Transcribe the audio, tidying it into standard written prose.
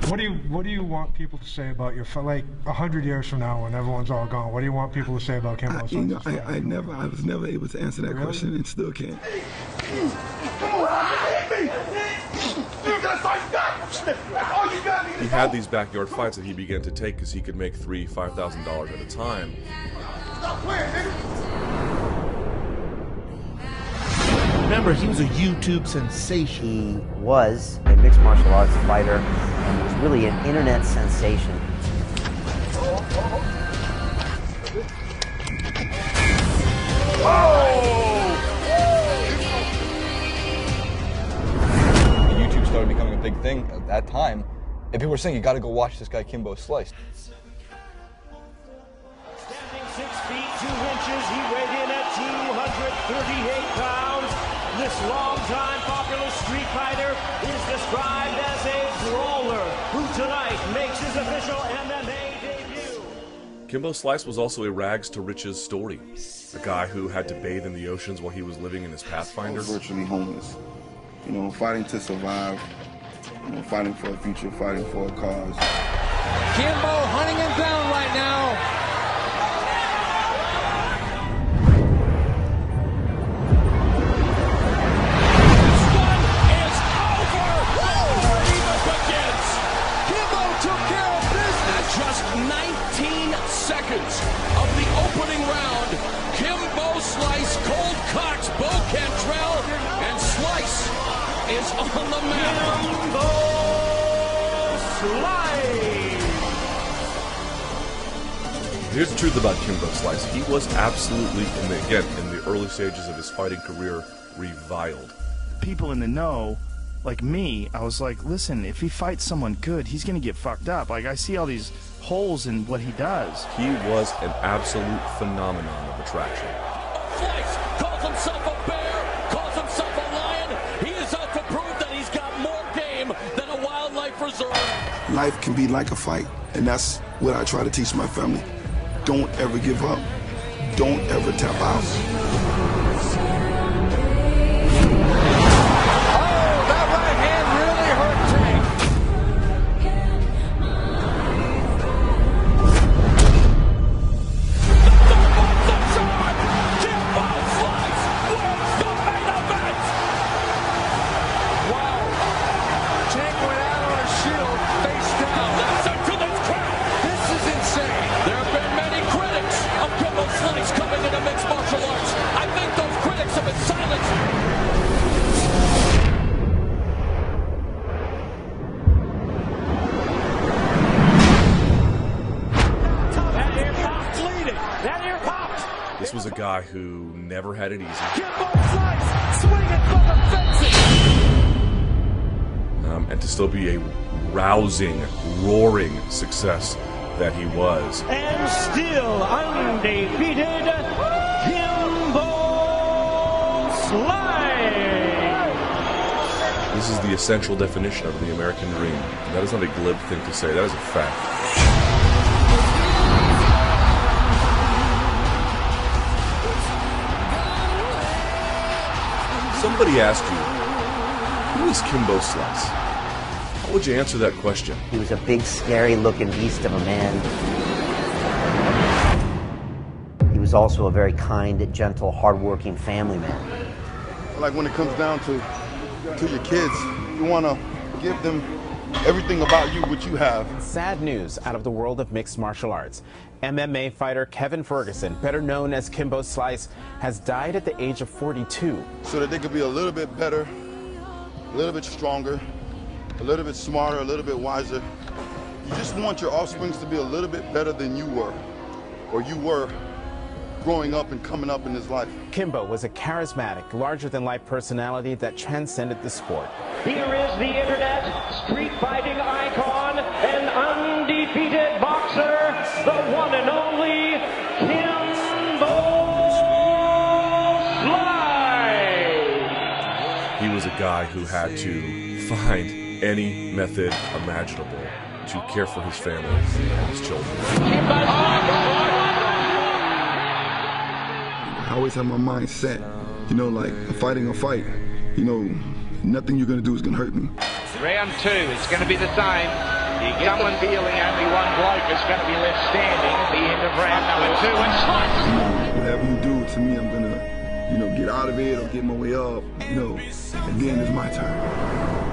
What do you want people to say about your fight? Like 100 years from now, when everyone's all gone, what do you want people to say about Kimbo Slice? I was never able to answer that question, and still can't. He had these backyard fights that he began to take because he could make $3,000, $5,000 at a time. Stop playing, nigga. Remember, he was a YouTube sensation. He was a mixed martial arts fighter and was really an internet sensation. YouTube started becoming a big thing at that time, and people were saying, you gotta go watch this guy Kimbo Slice. Standing 6 feet 2 inches, he weighed in at 238 pounds. This long-time popular street fighter is described as a brawler who tonight makes his official MMA debut. Kimbo Slice was also a rags to riches story. A guy who had to bathe in the oceans while he was living in his Pathfinder. I was virtually homeless. You know, fighting to survive, you know, fighting for a future, fighting for a cause. Kimbo hunting him down right now. Just 19 seconds of the opening round. Kimbo Slice, Cold Cox, Bo Cantrell, and Slice is on the map. Kimbo Slice! Here's the truth about Kimbo Slice. He was absolutely, in the early stages of his fighting career, reviled. People in the know, like me, I was like, listen, if he fights someone good, he's going to get fucked up. Like, I see all these holes in what he does. He was an absolute phenomenon of attraction. Slice calls himself a bear, calls himself a lion. He is out to prove that he's got more game than a wildlife reserve. Life can be like a fight, and that's what I try to teach my family. Don't ever give up. Don't ever tap out. This was a guy who never had it easy. Kimbo Slice swinging for the fences. And to still be a rousing, roaring success that he was. And still undefeated, Kimbo Slice. This is the essential definition of the American dream. And that is not a glib thing to say, that is a fact. Somebody asked you, who is Kimbo Slice? How would you answer that question? He was a big, scary-looking beast of a man. He was also a very kind, gentle, hard-working family man. Like when it comes down to your kids, you want to give them everything about you, what you have. Sad news out of the world of mixed martial arts. MMA fighter Kevin Ferguson, better known as Kimbo Slice, has died at the age of 42. So that they could be a little bit better, a little bit stronger, a little bit smarter, a little bit wiser. You just want your offsprings to be a little bit better than you were, or you were growing up and coming up in this life. Kimbo was a charismatic, larger-than-life personality that transcended the sport. Here is the internet street fighting icon and undefeated boxer, the one and only Kimbo Slice. He was a guy who had to find any method imaginable to care for his family and his children. I always have my mind set, you know, like fighting a fight, you know, nothing you're going to do is going to hurt me. Round two, it's going to be the same. get the feeling only one bloke is going to be left standing at the end of round number 2, and Slice. Whatever you do to me, I'm gonna, get out of it or get my way up, and then it's my turn.